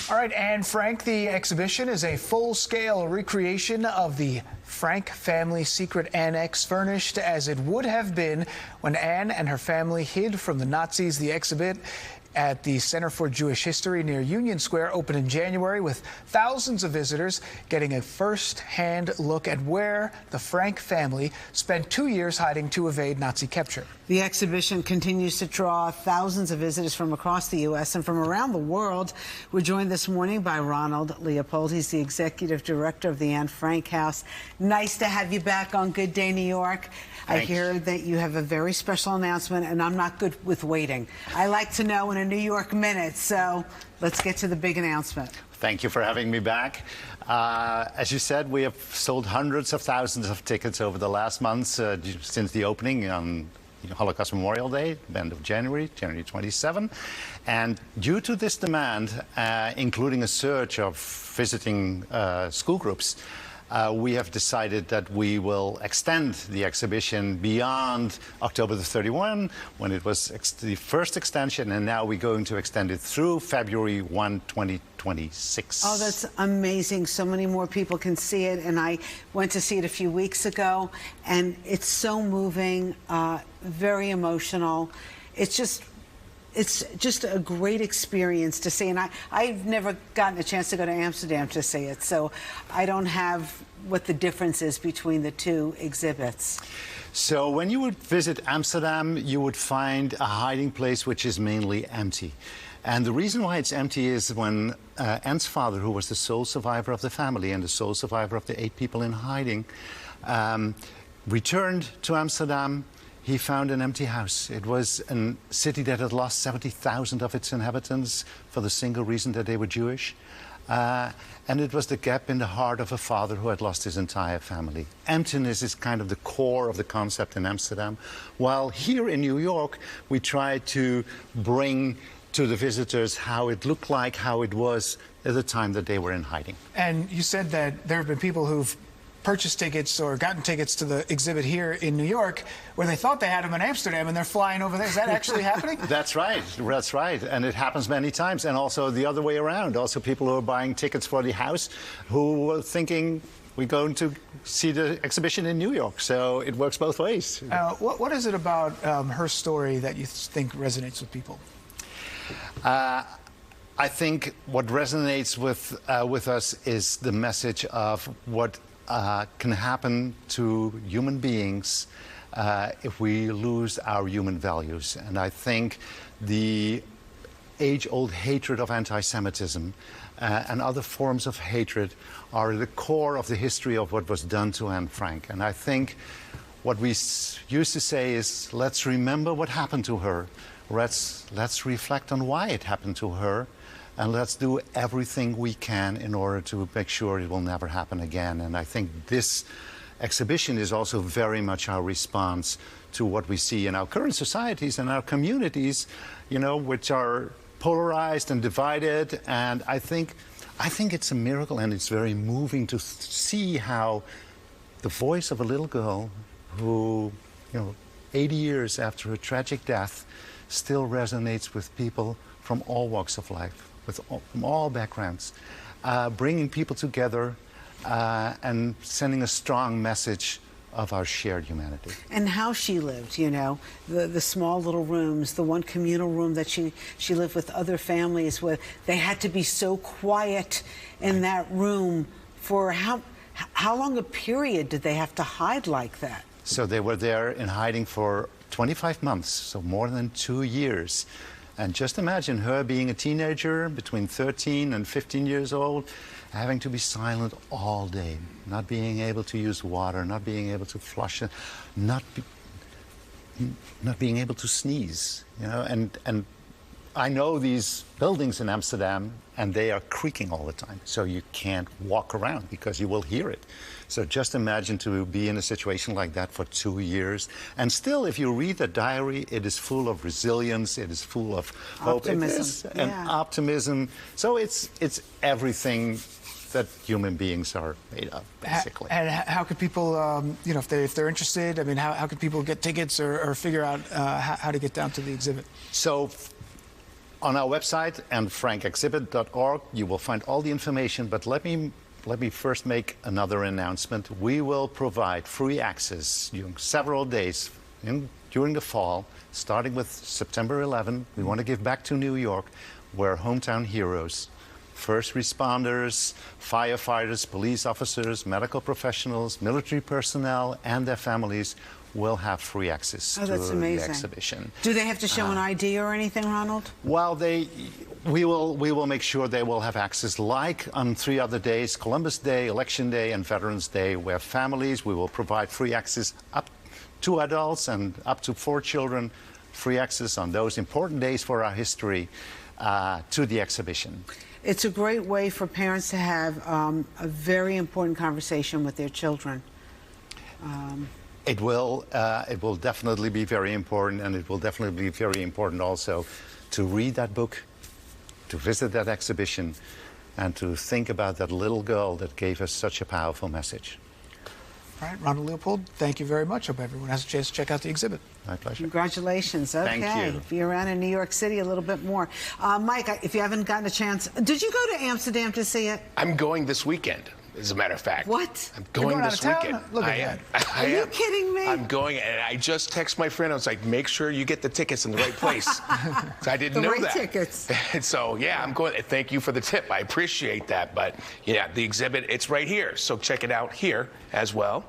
All right, Anne Frank, the exhibition is a full-scale recreation of the Frank family secret annex, furnished as it would have been when Anne and her family hid from the Nazis. The exhibit at the Center for Jewish History near Union Square opened in January, with thousands of visitors getting a first-hand look at where the Frank family spent 2 years hiding to evade Nazi capture. The exhibition continues to draw thousands of visitors from across the U.S. and from around the world. We're joined this morning by Ronald Leopold. He's the executive director of the Anne Frank House. Nice to have you back on Good Day New York. Thanks. I hear that you have a very special announcement, and I'm not good with waiting. I like to know in a New York minute, so let's get to the big announcement. Thank you for having me back. As you said, we have sold hundreds of thousands of tickets over the last months since the opening on Holocaust Memorial Day, the end of January 27. And due to this demand, including a surge of visiting school groups, we have decided that we will extend the exhibition beyond October the 31, when it was the first extension, and now we're going to extend it through February 1, 2026. Oh, that's amazing. So many more people can see it, and I went to see it a few weeks ago, and it's so moving, very emotional. It's just a great experience to see, and I've never gotten a chance to go to Amsterdam to see it, so I don't have what the difference is between the two exhibits. So when you would visit Amsterdam, you would find a hiding place which is mainly empty. And the reason why it's empty is when Anne's father, who was the sole survivor of the family and the sole survivor of the 8 people in hiding, returned to Amsterdam, he found an empty house. It was a city that had lost 70,000 of its inhabitants for the single reason that they were Jewish. And it was the gap in the heart of a father who had lost his entire family. Emptiness is kind of the core of the concept in Amsterdam. While here in New York, we try to bring to the visitors how it looked like, how it was at the time that they were in hiding. And you said that there have been people who've purchased tickets or gotten tickets to the exhibit here in New York where they thought they had them in Amsterdam and they're flying over there. Is that actually happening? That's right. That's right. And it happens many times. And also the other way around. Also people who are buying tickets for the house who were thinking we're going to see the exhibition in New York. So it works both ways. What is it about her story that you think resonates with people? I think what resonates with us is the message of what can happen to human beings if we lose our human values. And I think the age-old hatred of anti-Semitism and other forms of hatred are the core of the history of what was done to Anne Frank. And I think what we used to say is, let's remember what happened to her. Let's reflect on why it happened to her. And let's do everything we can in order to make sure it will never happen again. And I think this exhibition is also very much our response to what we see in our current societies and our communities, which are polarized and divided. And I think it's a miracle, and it's very moving to see how the voice of a little girl who, 80 years after her tragic death, still resonates with people from all walks of life, from all backgrounds, bringing people together and sending a strong message of our shared humanity. And how she lived, the small little rooms, the one communal room that she lived with other families, where they had to be so quiet in that room. For how long a period did they have to hide like that? So they were there in hiding for 25 months, so more than 2 years. And just imagine her being a teenager, between 13 and 15 years old, having to be silent all day, not being able to use water, not being able to flush, not being able to sneeze, And I know these buildings in Amsterdam, and they are creaking all the time, so you can't walk around because you will hear it. So just imagine to be in a situation like that for 2 years. And still, if you read the diary, it is full of resilience, it is full of hope. Optimism. And optimism. So it's everything that human beings are made of, basically. And how could people, if they're interested, I mean, how could people get tickets or figure out how to get down to the exhibit? So On our website, AnneFrankExhibit.org, you will find all the information, but let me first make another announcement. We will provide free access during several days during the fall, starting with September 11. We want to give back to New York, where hometown heroes, first responders, firefighters, police officers, medical professionals, military personnel, and their families will have free access to the exhibition. Do they have to show an ID or anything, Ronald? Well, we will make sure they will have access, like on 3 other days, Columbus Day, Election Day, and Veterans Day, where families, we will provide free access up to adults and up to 4 children, free access on those important days for our history to the exhibition. It's a great way for parents to have a very important conversation with their children. It will definitely be very important, and it will definitely be very important also to read that book, to visit that exhibition, and to think about that little girl that gave us such a powerful message. All right, Ronald Leopold, thank you very much. Hope everyone has a chance to check out the exhibit. My pleasure. Congratulations. Okay. Thank you. Be around in New York City a little bit more. Mike, if you haven't gotten a chance, did you go to Amsterdam to see it? I'm going this weekend, as a matter of fact. What? I'm going this weekend. Look at that. Are you kidding me? I'm going, and I just texted my friend. I was like, make sure you get the tickets in the right place. So I didn't know that. Tickets. And so, yeah, I'm going. Thank you for the tip. I appreciate that. But, yeah, the exhibit, it's right here. So check it out here as well.